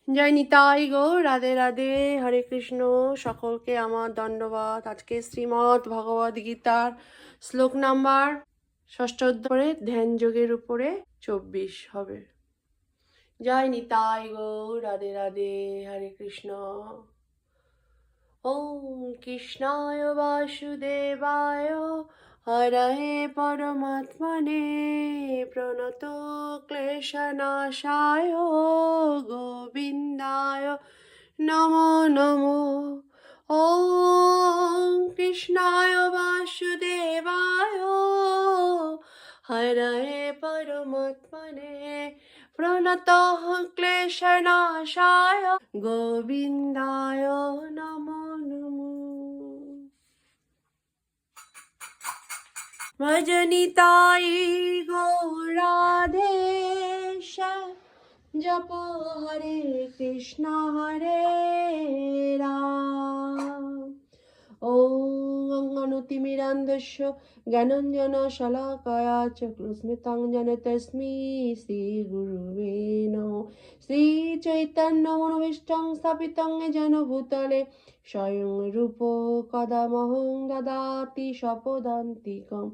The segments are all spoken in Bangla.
জয় নিতাই গো, রাধে রাধে, হরে কৃষ্ণ। সকলকে আমার দণ্ডবাদ। আজকে শ্রীমৎ ভগবদ গীতার শ্লোক নাম্বার ষষ্ঠ অধ্যায়ে ধ্যান যোগের উপরে 24 হবে। জয় নিতাই গো, রাধে রাধে, হরে কৃষ্ণ। ওম কৃষ্ণায় বাসুদেবায় হরহে পরমাত্মনে প্রণত ক্লেশনাশায় গোবিন্দায় নমো নমো। ওম কৃষ্ণায় বাসুদেবায় হরহে পরমাত্মনে প্রণতঃ ক্লেশনাশায় গোবিন্দায় নমো নমো। ভজনিতাই গৌরাধেশ জপ হরে কৃষ্ণ হরে রাম। ওম অজ্ঞানতিমিরান্ধস্য জ্ঞানাঞ্জন শলাকয়া চক্ষুস্মিতাঞ্জন তস্मै শ্রীগুরুবে নমঃ। শ্রীচৈতন্যমনোভীষ্টং স্থাপিতং येन ভূতলে স্বয়ং রূপ কদা মহং দদাতি স্বপদান্তিকং।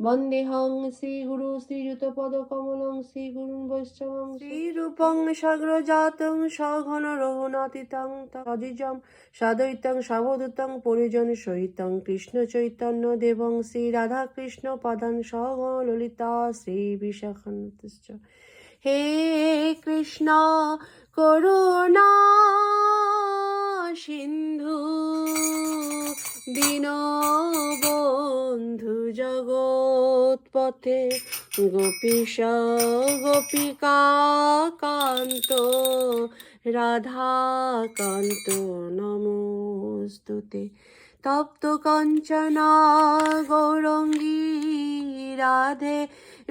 বন্দেহং শ্রীগুরু শ্রীযুতপদকমলং শ্রীগুরুং বৈষ্ণবং শ্রীরূপং সাগ্রজাতং সঘন রঘুনাথিতং তদ্বিজং সাদ্বৈতং সাবধূতং পরিজন সহিতং কৃষ্ণ চৈতন্য দেবং শ্রী রাধা কৃষ্ণ পদান সহগণ ললিতা শ্রী বিশাখান্বিতশ্চ। হে কৃষ্ণ করুণা সিন্ধু দীনবন্ধু জগৎপথে গোপীশ গোপিকা কান্ত রাধাকান্ত নমস্তুতে। তপ্ত কাঞ্চনা গৌরঙ্গী রাধে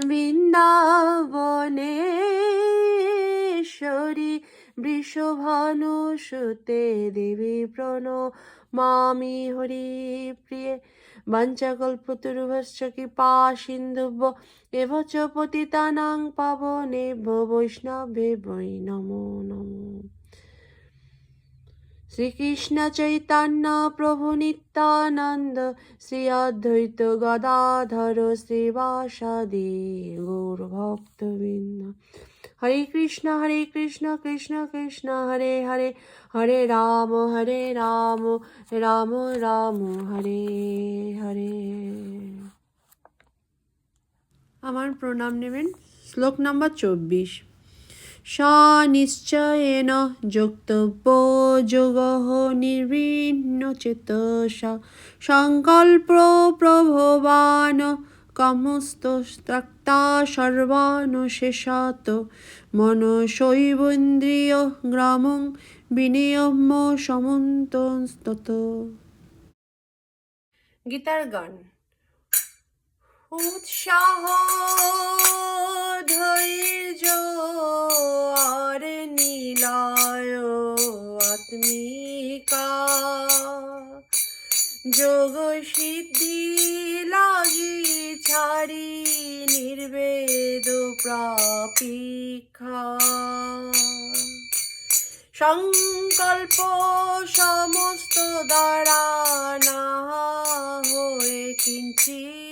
বৃন্দাবনেশ্বরী বৃষভানুসুতে দেবী প্রণমামি হরিপ্রিয়ে। বাঞ্ছাকল্পতরুভ্যশ্চ কৃপা সিন্ধুভ্য এব চ পতিতানাং পাবনেভ্যো বৈষ্ণবেভ্যো নমো নমো। শ্রীকৃষ্ণ চৈতন্য প্রভু নিত্যানন্দ শ্রী অদ্বৈত গদাধর শ্রীবাসাদি গৌর ভক্তবৃন্দ। হরে কৃষ্ণ কৃষ্ণ কৃষ্ণ হরে হরে, হরে রাম রাম রাম হরে হরে। আমার প্রণাম নেবেন। শ্লোক নাম্বার 24। নিশ্চয়েন যোক্তব্য যোগঃ নির্বিণ্নচেতসা সংকল্প প্রভবান কামস্তস্ত্যক্তা সর্বানুশেষাৎ মনসৈবেন্দ্রিয় গ্রামং বিনিয়ম্য সমন্তস্তত। গীতার গান। উৎসাহ ধৈর্য আর নীলায় আত্মিকা যোগ সিদ্ধি লাগি ছাড়ি নির্বেদ প্রাপিক্ষা সংকল্প সমস্ত দ্বারা না হয়ে কিঞ্চিৎ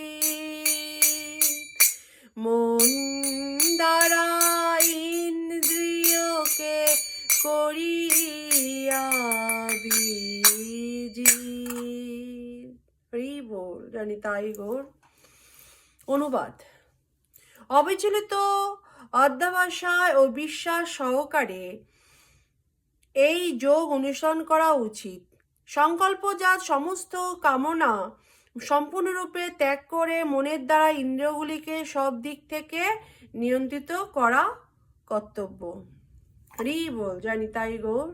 মন দ্বারা ইন্দ্রিয়কে করিয়া বিজিত। হরি বল। জানি তাই গৌর। অনুবাদ। অবিচলিত অধ্যবসায় ও বিশ্বাস সহকারে এই যোগ অনুসরণ করা উচিত। সংকল্পজাত সমস্ত কামনা সম্পূর্ণরূপে ত্যাগ করে মনের দ্বারা ইন্দ্রিয়গুলিকে সব দিক থেকে নিয়ন্ত্রিত করা কর্তব্য। হরি বল। জয় নিতাই গৌর।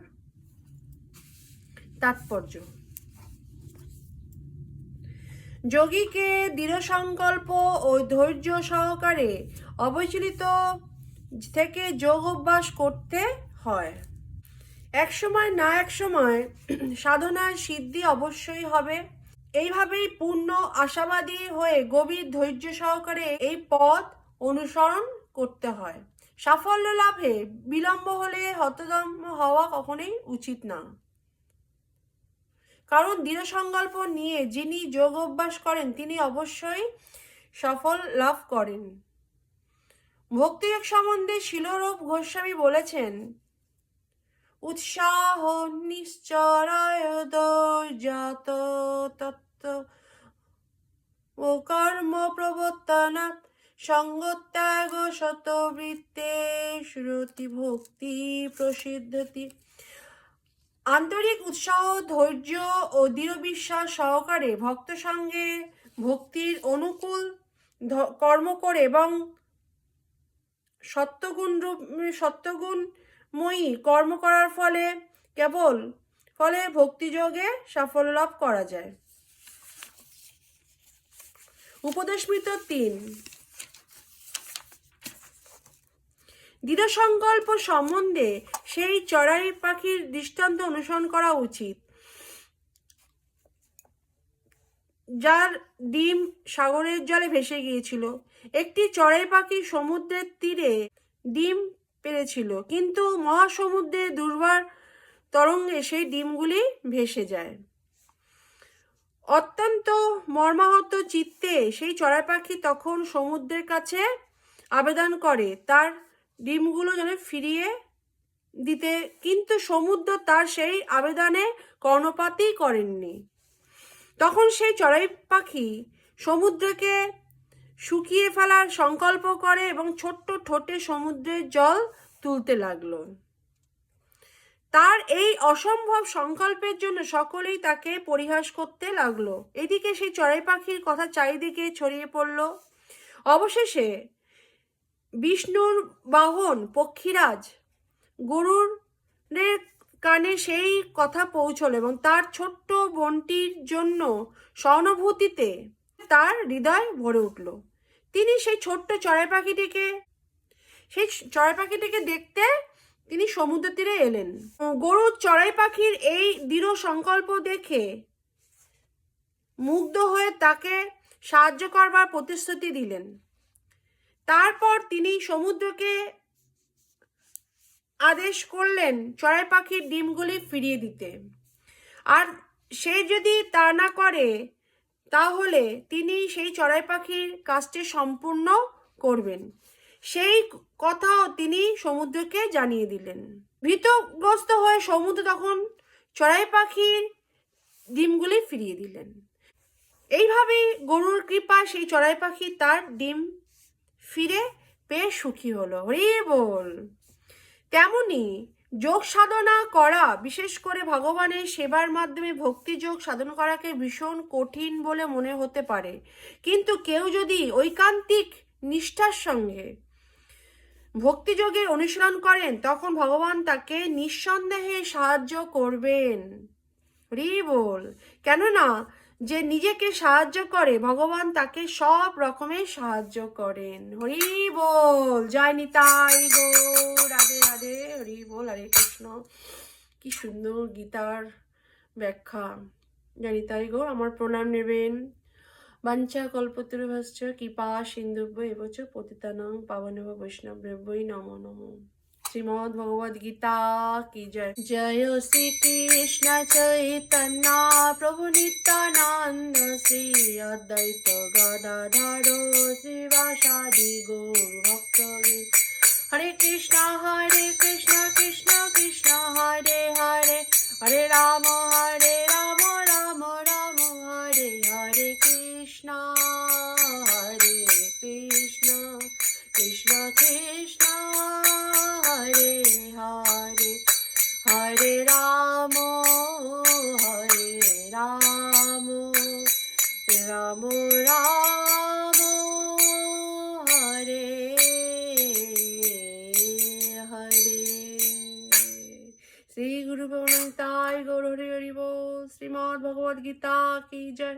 তাৎপর্য। যোগীকে দৃঢ় সংকল্প ও ধৈর্য সহকারে অবিচলিত থেকে যোগ অভ্যাস করতে হয়। একসময় না একসময় সাধনার সিদ্ধি অবশ্যই হবে। এইভাবেই পূর্ণ আশাবাদী হয়ে গভীর ধৈর্য সহকারে এই পথ অনুসরণ করতে হয়। সাফল্য লাভে বিলম্ব হলে হতদম্ব হওয়া কখনোই উচিত না, কারণ দৃঢ় সংকল্প নিয়ে যিনি যোগ অভ্যাস করেন তিনি অবশ্যই সফল লাভ করেন। ভক্তিযোগ সম্বন্ধে শিলরূপ গোস্বামী বলেছেন, উৎসাহ নিশ্চরায় দৌর্জাত তত্ত্ব ও কর্ম প্রবর্তনাৎ সঙ্গত্যাগ শতবৃত্তে শ্রুতি ভক্তি প্রসিদ্ধতি। আন্তরিক উৎসাহ, ধৈর্য ও দৃঢ় বিশ্বাস সহকারে ভক্ত সঙ্গে ভক্তির অনুকূল কর্ম করে এবং সত্যগুণময়ী কর্ম করার ফলে ভক্তিযোগে সাফল্য লাভ করা যায়। উপদেশমৃত 3। দৃঢ় সংকল্প সম্বন্ধে সেই চড়াই পাখির দৃষ্টান্ত অনুসরণ করা উচিত, যার ডিম সাগরের জলে ভেসে গিয়েছিল। একটি চড়াই পাখি সমুদ্রের তীরে ডিম পেড়েছিল, কিন্তু মহাসমুদ্রের দুর্বার তরঙ্গে সেই ডিমগুলি ভেসে যায়। অত্যন্ত মর্মাহত চিত্তে সেই চড়াই পাখি তখন সমুদ্রের কাছে আবেদন করে তার ডিমগুলো যেন ফিরিয়ে দিতে, কিন্তু সমুদ্র তার সেই আবেদনে কর্ণপাতই করেননি। তখন সেই চড়াই পাখি সমুদ্রকে শুকিয়ে ফেলার সংকল্প করে এবং ছোট্ট ঠোঁটে সমুদ্রের জল তুলতে লাগলো। তার এই অসম্ভব সংকল্পের জন্য সকলেই তাকে পরিহাস করতে লাগলো। এদিকে সেই চড়াই পাখির কথা চারিদিকে ছড়িয়ে পড়ল। অবশেষে বিষ্ণুর বাহন পক্ষীরাজ গরুর কানে সেই কথা পৌঁছল এবং তার ছোট্ট বোনটির জন্য সহানুভূতিতে তার হৃদয় ভরে উঠল। তিনি সেই ছোট্ট চড়াই পাখিটিকে দেখতে তিনি সমুদ্র তীরে এলেন। গরুর চড়াই পাখির এই দৃঢ় সংকল্প দেখে মুগ্ধ হয়ে তাকে সাহায্য করবার প্রতিশ্রুতি দিলেন। তারপর তিনি সমুদ্রকে আদেশ করলেন চড়াই পাখির ডিমগুলি ফিরিয়ে দিতে, আর সে যদি তা না করে তাহলে তিনি সেই চড়াই পাখির কাজটি সম্পূর্ণ করবেন। সেই কথাও তিনি সমুদ্রকে জানিয়ে দিলেন। ভীতগ্রস্ত হয়ে সমুদ্র তখন চড়াই পাখির ডিমগুলি ফিরিয়ে দিলেন। এইভাবেই গরুর কৃপায় সেই চড়াই পাখি তার ডিম ফিরে পেয়ে সুখী হলো। হরি বল। তেমনি যোগ সাধনা করা, বিশেষ করে ভগবানের সেবার মাধ্যমে ভক্তি যোগ সাধন করাকে ভীষণ কঠিন বলে মনে হতে পারে, কিন্তু কেউ যদি ঐকান্তিক নিষ্ঠার সঙ্গে ভক্তিযোগের অনুশীলন করেন তখন ভগবান তাকে নিঃসন্দেহে সাহায্য করবেন। হরি বল। কেননা যে নিজেকে সাহায্য করে ভগবান তাকে সব রকমের সাহায্য করেন। হরি বল। জয় নিতাই গৌর। রাধে রাধে। হরি বল। হরে কৃষ্ণ। কি সুন্দর গীতার ব্যাখ্যা। জয় নিতাই গৌর। আমার প্রণাম নেবেন। বাঞ্ছা কল্পতরুভ্যশ্চ কৃপা সিন্ধুভ্য এব চ পতিতানাং পাবনেভ্যো বৈষ্ণবেভ্যো নমো নমো। শ্রীমদ্ ভগবদ গীতা কি জয়। জয় শ্রী কৃষ্ণ চৈতন্য প্রভু নিত্যানন্দ শ্রী অদ্বৈত গদাধর শ্রীবাসাদি গৌর ভক্তবৃন্দ। হরে কৃষ্ণ কৃষ্ণ কৃষ্ণ হরে হরে, হরে রাম রাম রাম হরে হরে। কৃষ্ণ কৃষ্ণ কৃষ্ণ হরে হরে, হরে রাম রাম রাম হরে হরে। শ্রী গুরু নিতাই গৌর। হরি হরি বল। শ্রীমদ্ ভগবদ গীতা কি জয়।